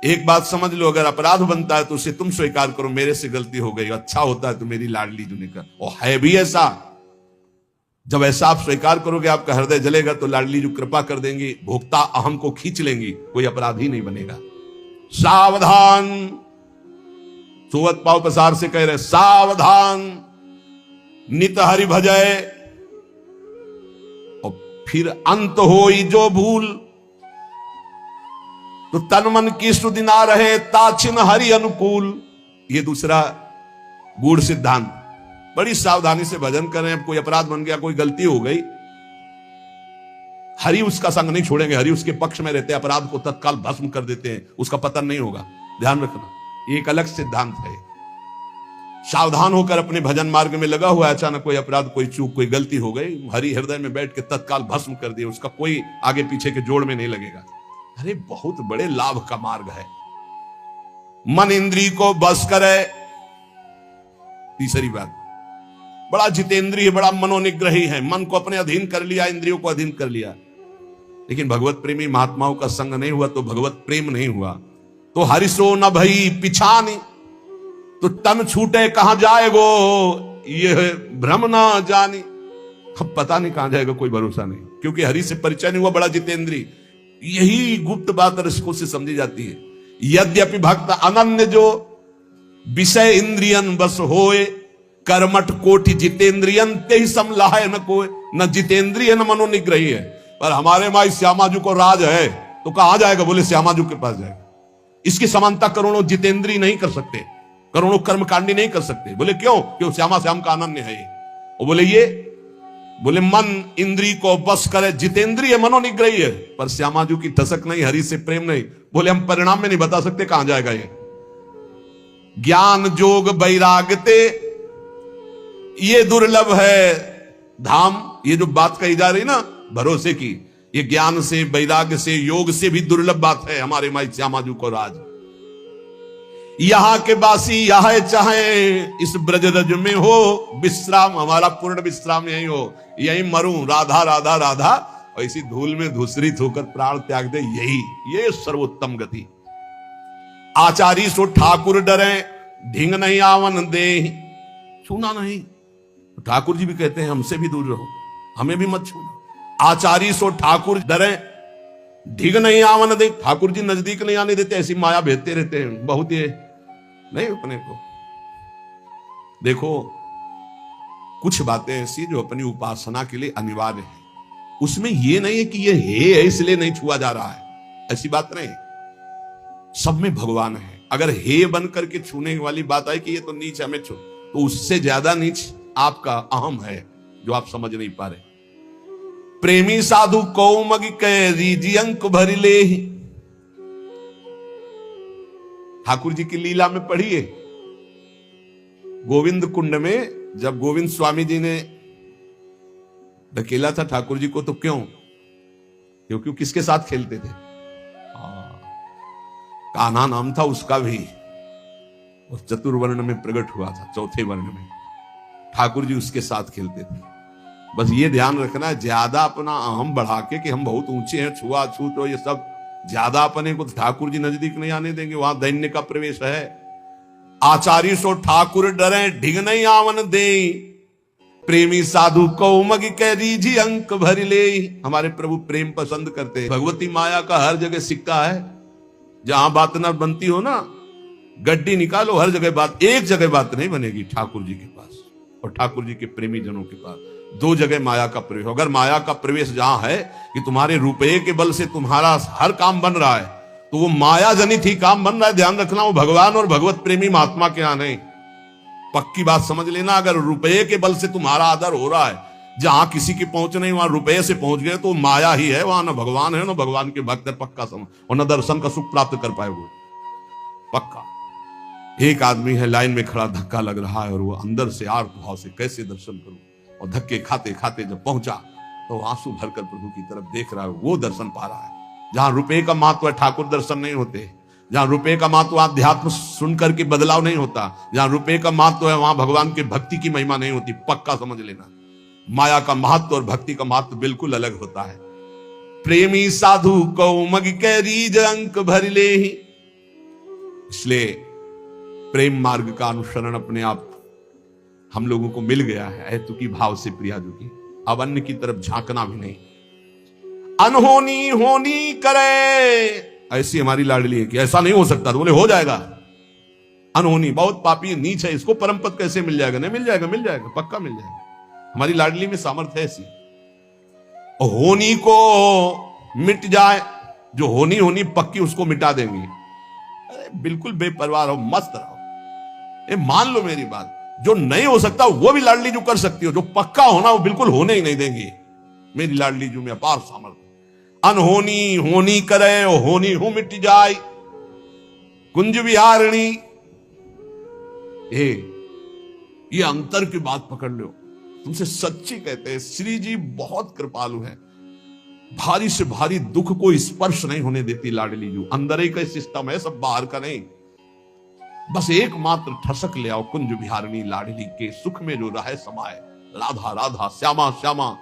A: एक बात समझ लो, अगर अपराध बनता है तो उसे तुम स्वीकार करो, मेरे से गलती हो गई, अच्छा होता है तो मेरी लाडली जी ने कर। और है भी ऐसा, जब ऐसा आप स्वीकार करोगे आपका हृदय जलेगा तो लाडली जी कृपा कर देंगी, भोक्ता अहम को खींच लेंगी, कोई अपराध ही नहीं बनेगा। सावधान, सोवत पाव पसार से कह रहे सावधान, नित हरि भजय। और फिर अंत होई जो भूल, तो तन मन की स्तुति ना रहे, ताचिन हरि अनुकूल। ये दूसरा गूढ़ सिद्धांत। बड़ी सावधानी से भजन करें। अब कोई अपराध बन गया, कोई गलती हो गई, हरि उसका संग नहीं छोड़ेंगे, हरि उसके पक्ष में रहते हैं, अपराध को तत्काल भस्म कर देते हैं, उसका पतन नहीं होगा। ध्यान रखना, ये एक अलग सिद्धांत है। सावधान होकर अपने भजन मार्ग में लगा हुआ है, अचानक कोई अपराध, कोई चूक, कोई गलती हो गई, हरि हृदय में बैठ के तत्काल भस्म कर दिया, उसका कोई आगे पीछे के जोड़ में नहीं लगेगा। अरे बहुत बड़े लाभ का मार्ग है। मन इंद्री को बस करे। तीसरी बात, बड़ा जितेंद्रिय, बड़ा मनोनिग्रही है, मन को अपने अधीन कर लिया, इंद्रियों को अधीन कर लिया। लेकिन भगवत प्रेमी महात्माओं का संग नहीं हुआ तो भगवत प्रेम नहीं हुआ। तो हरिसो न भई पिछानी, तो तन छूटे कहां जाएगो, यह भ्रम ना जानी। अब पता नहीं कहां जाएगा, कोई भरोसा नहीं, क्योंकि हरि से परिचय नहीं हुआ, बड़ा जितेंद्रिय। यही गुप्त बात रसिकों से समझी जाती है। यद्यपि भक्त अनन्य जो विषय इंद्रियन बस होए, कर्मठ कोटि जितेंद्रियन ते ही समलाहे न कोय। न जितेंद्रिय न मनोनिग्रही है। पर हमारे माई श्यामाजू को राज है, तो कहां जाएगा, बोले श्यामाजू के पास जाएगा। इसकी समानता करोड़ों जितेंद्रिय नहीं कर सकते, करोड़ों कर्मकांडी नहीं कर सकते। बोले क्यों? क्यों? श्यामा श्याम का अनन्य है ये। और बोले ये, बोले मन इंद्री को बस करे, जितेंद्रिय मनोनिग्रही है, पर श्यामाजू की ठसक नहीं, हरि से प्रेम नहीं। बोले हम परिणाम में नहीं बता सकते कहां जाएगा ये। ज्ञान जोग वैराग्यते, ये दुर्लभ है धाम। ये जो बात कही जा रही ना भरोसे की, ये ज्ञान से, वैराग्य से, योग से भी दुर्लभ बात है हमारे माई श्यामाजू को राज। यहां के बासी यहां चाहे इस ब्रजरज में हो विश्राम, हमारा पूर्ण विश्राम यही हो, यही मरूं राधा राधा राधा, और इसी धूल में धूसरित होकर प्राण त्याग दे, यही ये सर्वोत्तम गति। आचारी सो ठाकुर डरे, ढींग नहीं आवन दे। छूना नहीं, ठाकुर जी भी कहते हैं हमसे भी दूर रहो, हमें भी मत छूना। आचारी सो ठाकुर डरे, ढींग नहीं आवन दे। ठाकुर जी नजदीक नहीं आने देते, ऐसी माया भेजते रहते हैं बहुत, ये नहीं अपने को। देखो कुछ बातें ऐसी जो अपनी उपासना के लिए अनिवार्य है, उसमें ये नहीं है कि ये है इसलिए नहीं छुआ जा रहा है, ऐसी बात नहीं। सब में भगवान है। अगर हे बन करके छूने वाली बात है कि ये तो नीच हमें छू, तो उससे ज्यादा नीच आपका अहम है जो आप समझ नहीं पा रहे। प्रेमी साधु कौमगी कह रीजी अंक भर ले। ठाकुर जी की लीला में पढ़िए, गोविंद कुंड में जब गोविंद स्वामी जी ने धकेला था ठाकुर जी को, तो क्यों? क्योंकि किसके साथ खेलते थे? कान्हा नाम था उसका भी, और चतुर्वर्ण में प्रकट हुआ था, चौथे वर्ण में ठाकुर जी उसके साथ खेलते थे। बस ये ध्यान रखना है, ज्यादा अपना अहम बढ़ा के कि हम बहुत ऊंचे हैं, छुआछूत हो ये सब, ज्यादा अपने को ठाकुर जी नजदीक नहीं आने देंगे, वहां दैन्य का प्रवेश है। आचार्य सो ठाकुर डरे, ढिग नहीं आवन दे। प्रेमी साधु कौमगी कह रीझी अंक भर ले। हमारे प्रभु प्रेम पसंद करते हैं। भगवती माया का हर जगह सिक्का है, जहां बात ना बनती हो ना, गड्डी निकालो, हर जगह बात, एक जगह बात नहीं बनेगी ठाकुर जी के पास और ठाकुर जी के प्रेमी जनों के पास। दो जगह माया का प्रवेश। अगर माया का प्रवेश जहां है कि तुम्हारे रुपये के बल से तुम्हारा हर काम बन रहा है, तो वो माया जनित ही काम बन रहा है। ध्यान रखना, वो भगवान और भगवत प्रेमी महात्मा के यहां नहीं। पक्की बात समझ लेना, अगर रुपये के बल से तुम्हारा आदर हो रहा है, जहां किसी की पहुंच नहीं वहां रुपये से पहुंच गए, तो माया ही है, वहां ना भगवान है ना भगवान के भक्त है। पक्का समझ, और न दर्शन का सुख प्राप्त कर पाएगा। पक्का। एक आदमी है लाइन में खड़ा, धक्का लग रहा है और वो अंदर से आर्त भाव से कैसे दर्शन करूं, और धक्के खाते खाते जब पहुंचा तो आंसू भरकर प्रभु की तरफ देख रहा है। वो दर्शन पा रहा है। जहां रुपए का महत्व है, ठाकुर दर्शन नहीं होते। जहां रुपए का महत्व, अध्यात्म सुन करके बदलाव नहीं होता। जहां रुपए का महत्व है, वहां भगवान की भक्ति की महिमा नहीं होती। पक्का समझ लेना, माया का महत्व और भक्ति का महत्व बिल्कुल अलग होता है। प्रेमी साधु को मग के रीज अंक भर ले ही। इसलिए प्रेम मार्ग का अनुसरण अपने आप हम लोगों को मिल गया है, हेतुकी भाव से प्रिया जुगी। अब अन्य की तरफ झांकना भी नहीं। अनहोनी होनी करे, ऐसी हमारी लाडली है कि ऐसा नहीं हो सकता, तो बोले हो जाएगा। अनहोनी बहुत पापी नीच है, इसको परम पद कैसे मिल जाएगा? नहीं मिल जाएगा, मिल जाएगा, पक्का मिल जाएगा। हमारी लाडली में सामर्थ्य है ऐसी। होनी को मिट जाए, जो होनी होनी पक्की उसको मिटा देंगी। अरे बिल्कुल बेपरवाह रहो, मस्त रहो। ये मान लो मेरी बात, जो नहीं हो सकता वो भी लाडली जो कर सकती हो, जो पक्का होना वो बिल्कुल होने ही नहीं देंगी। मेरी लाडली जो में अपार सामर्थ्य। अनहोनी होनी करे, होनी हो मिट जाए, कुंज विहारिणी। ये अंतर की बात पकड़ लो। तुमसे सच्ची कहते हैं, श्री जी बहुत कृपालु है। भारी से भारी दुख को स्पर्श नहीं होने देती लाडली जू। अंदर ही का सिस्टम है, सब बाहर का नहीं। बस एकमात्र ठसक ले आओ कुंज विहारिणी लाडली के सुख में जो रहे समाए। राधा राधा श्यामा श्यामा।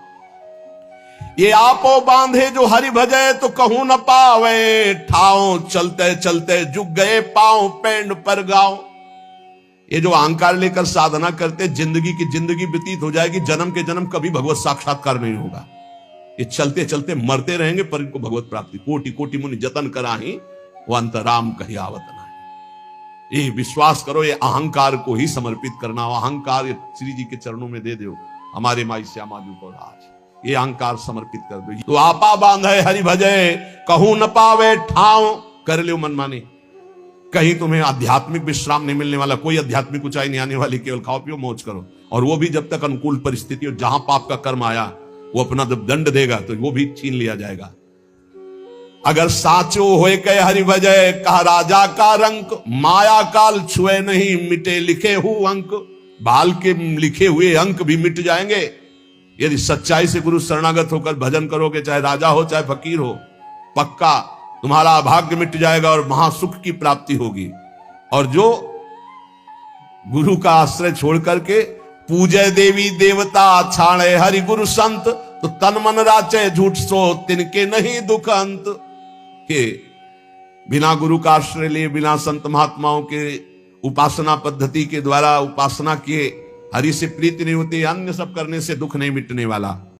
A: ये आपो बांधे जो हरि भजे तो कहूं न पावे, ठाओ चलते चलते जुग गए पांव पेंड पर गाओ। ये जो अहंकार लेकर साधना करते, जिंदगी की जिंदगी व्यतीत हो जाएगी, जन्म के जन्म कभी भगवत साक्षात्कार नहीं होगा। ये चलते चलते मरते रहेंगे, पर इनको भगवत प्राप्ति कोटि कोटि मुनि जतन कराही, वो अंतराम कही आवत ना। ये विश्वास करो, ये अहंकार को ही समर्पित करना। अहंकार श्री जी के चरणों में दे दो। हमारे माई श्यामा जी को आज ये अहंकार समर्पित कर दो। तो आपा बांधे हरि भजे, कहूं न पावे ठाव कर लो मनमानी। कहीं तुम्हें आध्यात्मिक विश्राम नहीं मिलने वाला, कोई आध्यात्मिक ऊंचाई नहीं आने वाली। केवल खाओ पियो मौज करो, और वो भी जब तक अनुकूल परिस्थिति हो। जहां पाप का कर्म आया, वो अपना जब दंड देगा तो वो भी छीन लिया जाएगा। अगर साचो होए कहे हरि भजय, कहा राजा का रंक, माया काल छुए नहीं मिटे लिखे हु अंक। बाल के लिखे हुए अंक भी मिट जाएंगे यदि सच्चाई से गुरु शरणागत होकर भजन करोगे। चाहे राजा हो चाहे फकीर हो, पक्का तुम्हारा भाग्य मिट जाएगा और महासुख की प्राप्ति होगी। और जो गुरु का आश्रय छोड़ करके पूजे देवी देवता, छाड़े हरि गुरु संत, तो तन मन राचे झूठ सो तिनके नहीं दुख अंत। के बिना गुरु का आश्रय लिए, बिना संत महात्माओं के उपासना पद्धति के द्वारा उपासना किए हरि से प्रीति नहीं होती। अन्य सब करने से दुख नहीं मिटने वाला।